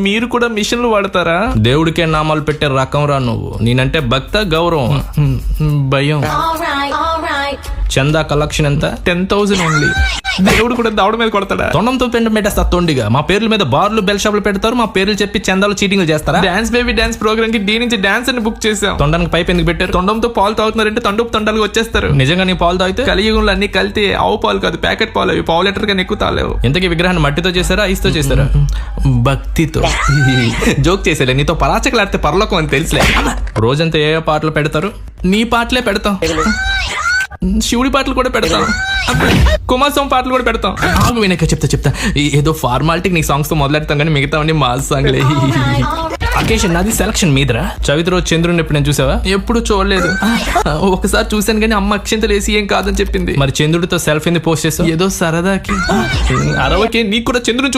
మీరు కూడా మిషన్లు వాడతారా? దేవుడికే నామాలు పెట్టే రకం రా నువ్వు. నేనంటే భక్త గౌరవం భయం. చందా కలెక్షన్ ఎంత? 10,000 ఓన్లీ. దేవుడు కూడా దవడ మీద కొడతాడా? తొండంతో పెండ పెట్టేస్తా తొండిగా. మా పేర్ల మీద బార్లు బెల్ షాపులు పెడతారు, మా పేర్లు చెప్పి చందాలు చీటింగ్లు చేస్తారా? డాన్స్ బేబీ డాన్స్ ప్రోగ్రామ్ కి డీ నుంచి డాన్స్ అని బుక్ చేసాం. తొండానికి పైప్ ఎందుకు పెట్టారు? తొండంతో పాలు తాగుతున్నారంటే తొండాలుగా వచ్చేస్తారు. నిజంగా నీ పాలు తాగితే? కలియుగంలో అన్ని కలితే ఆవు పాలు కాదు, ప్యాకెట్ పాలు. అవి పావు లీటర్ గా ఎక్కువ తాలేవు. ఇంతకీ విగ్రహాన్ని మట్టితో చేశారా, ఐస్తో చేశారా? భక్తితో. జోక్ చేసేలే, నీతో పరాచకలాడితే పరలోకం అని తెలుసులే. రోజంతా ఏ పాటలు పెడతారు? నీ పాటలే పెడతాం, శివుడి పాటలు కూడా పెడతాం, కుమారస్వామి పాటలు కూడా పెడతాం. ఆగు వినక చెప్తా. ఏదో ఫార్మాలిటీకి నీ సాంగ్స్ తో మొదలెడతాం కానీ మిగతావన్నీ మా సాంగ్లే. అకేషన్ నాది, సెలక్షన్ మీదరా. చవితి రోజు చంద్రుని ఎప్పుడు నేను చూసావా? ఎప్పుడు చూడలేదు. ఒకసారి చూశాను కానీ అమ్మ అక్షంతలు వేసి ఏం కాదని చెప్పింది. మరి చంద్రుడితో సెల్ఫీని పోస్ట్ చేసావు? ఏదో సరదాకి. అరవకే, నీకు కూడా చంద్రుని